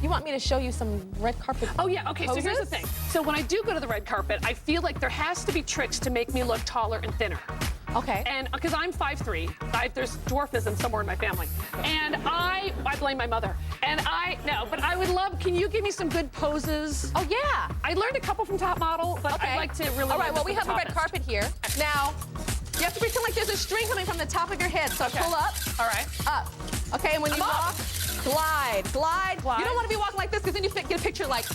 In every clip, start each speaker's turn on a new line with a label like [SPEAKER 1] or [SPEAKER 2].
[SPEAKER 1] you want me to show you some red carpet?
[SPEAKER 2] Oh yeah, okay,
[SPEAKER 1] poses?
[SPEAKER 2] so here's the thing. So when I do go to the red carpet, I feel like there has to be tricks to make me look taller and thinner.
[SPEAKER 1] Okay.
[SPEAKER 2] And because I'm 5'3", there's dwarfism somewhere in my family. And I blame my mother. And but I would love, can you give me some good poses?
[SPEAKER 1] Oh yeah.
[SPEAKER 2] I learned a couple from Top Model, but
[SPEAKER 1] Okay.
[SPEAKER 2] I'd like to really
[SPEAKER 1] All right, well, we have a red
[SPEAKER 2] toppest.
[SPEAKER 1] carpet here. Now, you have to pretend like there's a string coming from the top of your head. So
[SPEAKER 2] Okay.
[SPEAKER 1] pull up.
[SPEAKER 2] All right.
[SPEAKER 1] Up. Okay, and when you walk, glide.
[SPEAKER 2] Glide.
[SPEAKER 1] You don't want to be walking like this because then you get a picture like.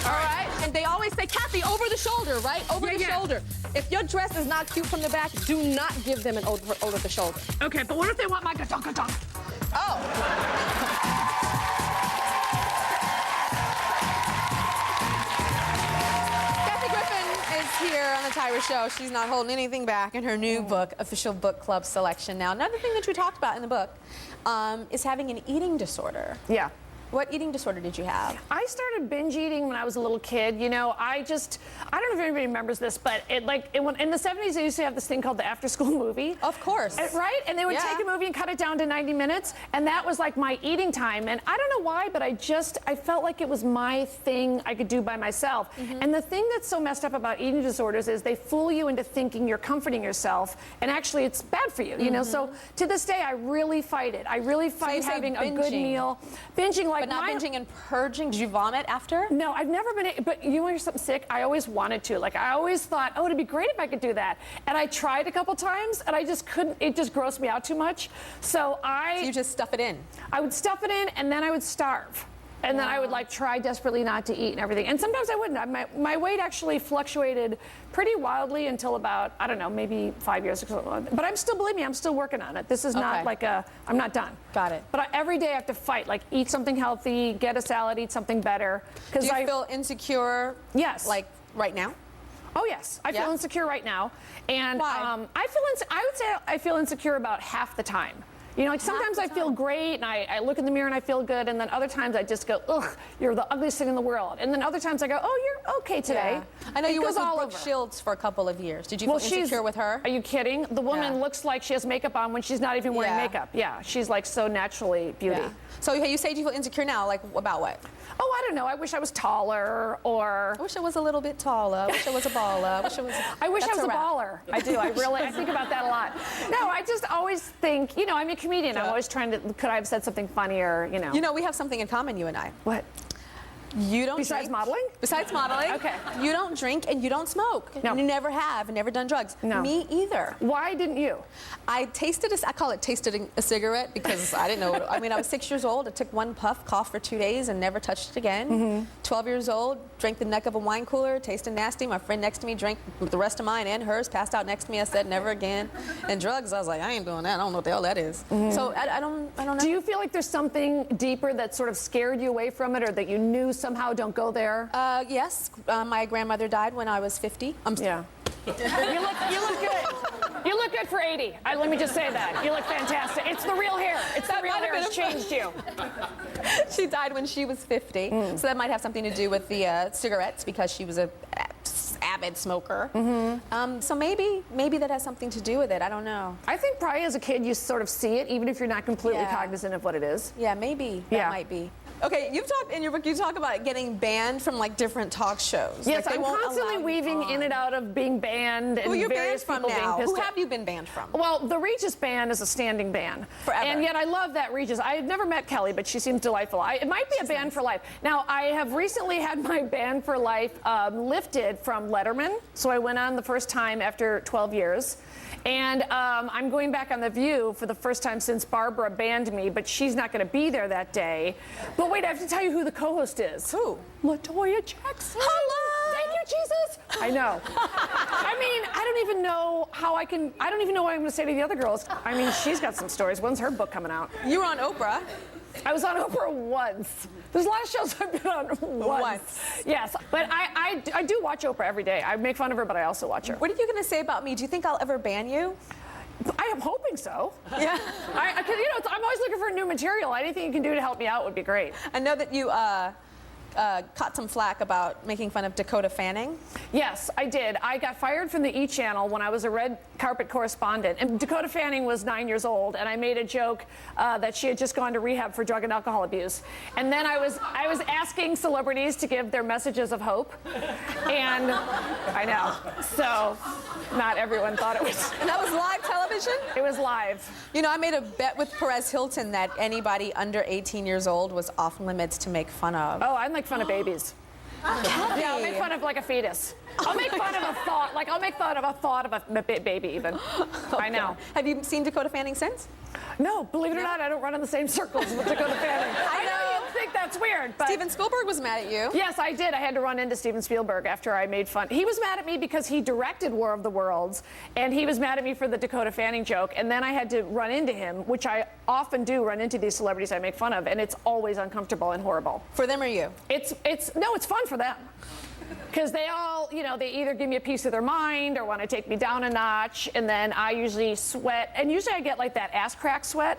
[SPEAKER 1] All right. And they always say, Kathy, over the shoulder, right? Over the shoulder. If your dress is not cute from the back, do not give them an over the shoulder.
[SPEAKER 2] Okay, but what if they want my gadonk?
[SPEAKER 1] Oh. Kathy Griffin is here on the Tyra Show. She's not holding anything back in her new book, Official Book Club Selection. Now, another thing that you talked about in the book is having an eating disorder.
[SPEAKER 2] Yeah.
[SPEAKER 1] What eating disorder did you have?
[SPEAKER 2] I started binge eating when I was a little kid. You know, I don't know if anybody remembers this, but in the 70s, they used to have this thing called the after-school movie.
[SPEAKER 1] Of course.
[SPEAKER 2] Right? And they would take a movie and cut it down to 90 minutes, and that was like my eating time. And I don't know why, but I felt like it was my thing I could do by myself. And the thing that's so messed up about eating disorders is they fool you into thinking you're comforting yourself, and actually it's bad for you, you know? So to this day, I really fight it. I really fight having a good meal. Binging like
[SPEAKER 1] But not binging and purging. Did you vomit after?
[SPEAKER 2] No, I've never been, but you want to hear something sick? I always wanted to. Like, I always thought, oh, it'd be great if I could do that. And I tried a couple times, and I just couldn't, it just grossed me out too much. So
[SPEAKER 1] you just stuff it in?
[SPEAKER 2] I would stuff it in, and then I would starve. And then I would like try desperately not to eat and everything. And sometimes I wouldn't. My weight actually fluctuated pretty wildly until about, I don't know, maybe 5 years ago. But I'm still, believe me, I'm still working on it. This is not like I'm not done.
[SPEAKER 1] Got it.
[SPEAKER 2] But every day I have to fight, like eat something healthy, get a salad, eat something better.
[SPEAKER 1] Do you feel insecure?
[SPEAKER 2] Yes.
[SPEAKER 1] Like right now?
[SPEAKER 2] Oh yes, I feel insecure right now. And
[SPEAKER 1] why?
[SPEAKER 2] I would say I feel insecure about half the time. You know, like sometimes I feel great and I look in the mirror and I feel good, and then other times I just go, ugh, you're the ugliest thing in the world. And then other times I go, oh, you're okay today.
[SPEAKER 1] Yeah. I know you worked with Brooke Shields for a couple of years. Did you feel insecure with her?
[SPEAKER 2] Are you kidding? The woman looks like she has makeup on when she's not even wearing makeup. Yeah, she's like so naturally beauty.
[SPEAKER 1] Yeah. So you say you feel insecure now, like about what?
[SPEAKER 2] Oh, I don't know. I wish I was taller, or...
[SPEAKER 1] I wish I was a little bbit taller. I wish I was a baller.
[SPEAKER 2] I wish I was a baller. I do. I think about that a lot. No, I just always think, you know, I'm a comedian. I'm always trying to, could I have said something funnier, you know?
[SPEAKER 1] You know, we have something in common, you and I.
[SPEAKER 2] What?
[SPEAKER 1] You don't
[SPEAKER 2] Besides
[SPEAKER 1] drink.
[SPEAKER 2] modeling?
[SPEAKER 1] Besides modeling.
[SPEAKER 2] Okay.
[SPEAKER 1] You don't drink and you don't smoke.
[SPEAKER 2] No.
[SPEAKER 1] You never have, never done drugs.
[SPEAKER 2] No.
[SPEAKER 1] Me either.
[SPEAKER 2] Why didn't you?
[SPEAKER 1] I call it tasting a cigarette because I didn't know. I mean, I was 6 years old. I took one puff, coughed for 2 days, and never touched it again. 12 years old, drank the neck of a wine cooler, tasted nasty. My friend next to me drank the rest of mine and hers, passed out next to me. I said, never again. And drugs, I was like, I ain't doing that. I don't know what the hell that is. So I don't know.
[SPEAKER 2] Do you feel like there's something deeper that sort of scared you away from it, or that you knew somehow don't go there?
[SPEAKER 1] Yes. My grandmother died when I was 50.
[SPEAKER 2] Yeah. You look good. You look good for 80. Let me just say that. You look fantastic. It's the real hair. It's the real hair has changed you.
[SPEAKER 1] She died when she was 50. So that might have something to do with the cigarettes, because she was a avid smoker. So maybe that has something to do with it. I don't know.
[SPEAKER 2] I think probably as a kid you sort of see it, even if you're not completely cognizant of what it is.
[SPEAKER 1] Yeah, maybe that might be. Okay, you've talked in your book. You talk about getting banned from like different talk shows.
[SPEAKER 2] Yes,
[SPEAKER 1] like,
[SPEAKER 2] I'm constantly weaving in and out of being banned.
[SPEAKER 1] Who
[SPEAKER 2] and
[SPEAKER 1] you're banned
[SPEAKER 2] various
[SPEAKER 1] from
[SPEAKER 2] people
[SPEAKER 1] now?
[SPEAKER 2] Being pissed
[SPEAKER 1] Who
[SPEAKER 2] off.
[SPEAKER 1] have you been banned from?
[SPEAKER 2] Well, the Regis ban is a standing ban.
[SPEAKER 1] Forever.
[SPEAKER 2] And yet I love that Regis. I had never met Kelly, but she seems delightful. It might be a ban for life. Now, I have recently had my ban for life lifted from Letterman. So I went on the first time after 12 years. And I'm going back on The View for the first time since Barbara banned me, but she's not going to be there that day. But wait, I have to tell you who the co-host is.
[SPEAKER 1] Who?
[SPEAKER 2] LaToya Jackson.
[SPEAKER 1] Hello!
[SPEAKER 2] Thank you, Jesus. I know. I mean, I don't even know I don't even know what I'm going to say to the other girls. I mean, she's got some stories. When's her book coming out?
[SPEAKER 1] You were on Oprah.
[SPEAKER 2] I was on Oprah once. There's a lot of shows I've been on once. Yes, but I do watch Oprah every day. I make fun of her, but I also watch her.
[SPEAKER 1] What are you going to say about me? Do you think I'll ever ban you?
[SPEAKER 2] I am hoping so.
[SPEAKER 1] Yeah.
[SPEAKER 2] Because, you know, I'm always looking for new material. Anything you can do to help me out would be great.
[SPEAKER 1] I know that you caught some flack about making fun of Dakota Fanning.
[SPEAKER 2] Yes, I did. I got fired from the E! Channel when I was a red carpet correspondent. And Dakota Fanning was 9 years old, and I made a joke that she had just gone to rehab for drug and alcohol abuse. And then I was asking celebrities to give their messages of hope. And I know. So not everyone thought it was.
[SPEAKER 1] And that was live television?
[SPEAKER 2] It was live.
[SPEAKER 1] You know, I made a bet with Perez Hilton that anybody under 18 years old was off limits to make fun of.
[SPEAKER 2] Oh, I make fun of babies. Yeah, I'll make fun of like a fetus. I'll make fun of a thought. Like I'll make fun of a thought of a baby even. I know.
[SPEAKER 1] Have you seen Dakota Fanning since?
[SPEAKER 2] No, believe it or not, I don't run in the same circles with Dakota Fanning. I know you think that's weird, but
[SPEAKER 1] Steven Spielberg was mad at you.
[SPEAKER 2] yes, I did. I had to run into Steven Spielberg after I made fun. He was mad at me because he directed War of the Worlds, and he was mad at me for the Dakota Fanning joke. And then I had to run into him, which I often do run into these celebrities I make fun of, and it's always uncomfortable and horrible.
[SPEAKER 1] For them or you?
[SPEAKER 2] It's fun for them. Because they all, you know, they either give me a piece of their mind or want to take me down a notch, and then I usually sweat. And usually I get like that ass crack sweat,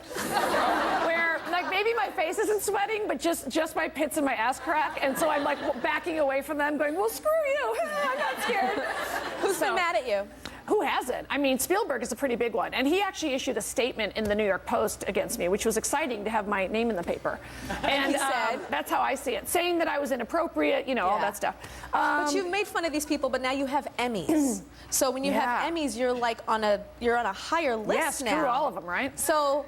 [SPEAKER 2] where like maybe my face isn't sweating, but just my pits and my ass crack. And so I'm like backing away from them, going, well, screw you. I'm not scared.
[SPEAKER 1] Who's been mad at you?
[SPEAKER 2] Who hasn't? I mean, Spielberg is a pretty big one. And he actually issued a statement in the New York Post against me, which was exciting to have my name in the paper. And
[SPEAKER 1] he said?
[SPEAKER 2] That's how I see it. Saying that I was inappropriate, you know, all that stuff.
[SPEAKER 1] But you've made fun of these people, but now you have Emmys. So when you have Emmys, you're like on a higher list now.
[SPEAKER 2] Screw all of them, right?
[SPEAKER 1] So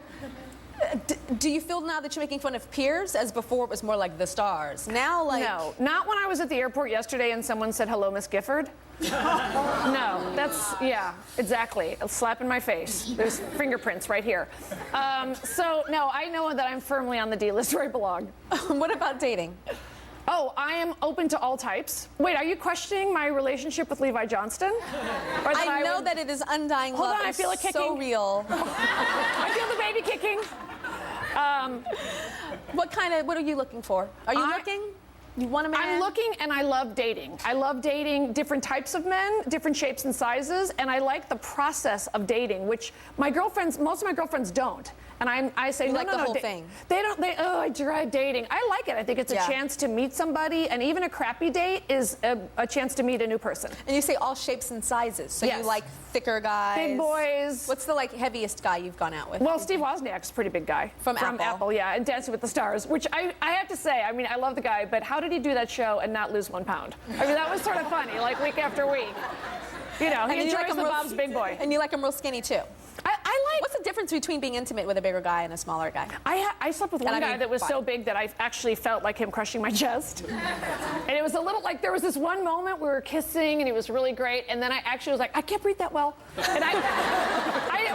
[SPEAKER 1] do you feel now that you're making fun of peers, as before it was more like the stars? Now, like...
[SPEAKER 2] No, not when I was at the airport yesterday and someone said, hello, Miss Gifford. No, that's, yeah, exactly. A slap in my face. There's fingerprints right here. So, no, I know that I'm firmly on the D list where I belong.
[SPEAKER 1] What about dating?
[SPEAKER 2] Oh, I am open to all types. Wait, are you questioning my relationship with Levi Johnston? Or
[SPEAKER 1] I know that it is undying love.
[SPEAKER 2] Hold on, I feel it kicking.
[SPEAKER 1] So real.
[SPEAKER 2] I feel the baby kicking.
[SPEAKER 1] What are you looking for? Are you looking? You want a man?
[SPEAKER 2] I'm looking, and I love dating. I love dating different types of men, different shapes and sizes, and I like the process of dating, which most of my girlfriends don't. And I say,
[SPEAKER 1] you
[SPEAKER 2] no,
[SPEAKER 1] like the whole thing.
[SPEAKER 2] They don't. I dread dating. I like it. I think it's a chance to meet somebody, and even a crappy date is a chance to meet a new person.
[SPEAKER 1] And you say all shapes and sizes. So you like thicker guys,
[SPEAKER 2] big boys.
[SPEAKER 1] What's the heaviest guy you've gone out with?
[SPEAKER 2] Well, Steve Wozniak's a pretty big guy
[SPEAKER 1] from
[SPEAKER 2] Apple, yeah, and Dancing with the Stars. Which I have to say, I mean, I love the guy, but how did he do that show and not lose 1 pound? I mean, that was sort of funny, like week after week. You know, he enjoys the Bob's Big Boy.
[SPEAKER 1] And you like him real skinny too.
[SPEAKER 2] I like.
[SPEAKER 1] What's the difference between being intimate with a bigger guy and a smaller guy?
[SPEAKER 2] I slept with one guy that was so big that I actually felt like him crushing my chest. And it was a little like there was this one moment we were kissing and he was really great, and then I actually was like, I can't breathe that well. And I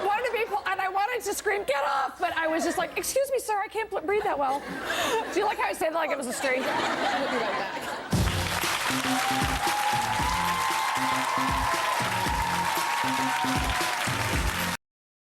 [SPEAKER 2] wanted to be, and I wanted to scream, get off, but I was just like, excuse me, sir, I can't breathe that well. Do you like how I say that like it was a stranger? We'll be right back.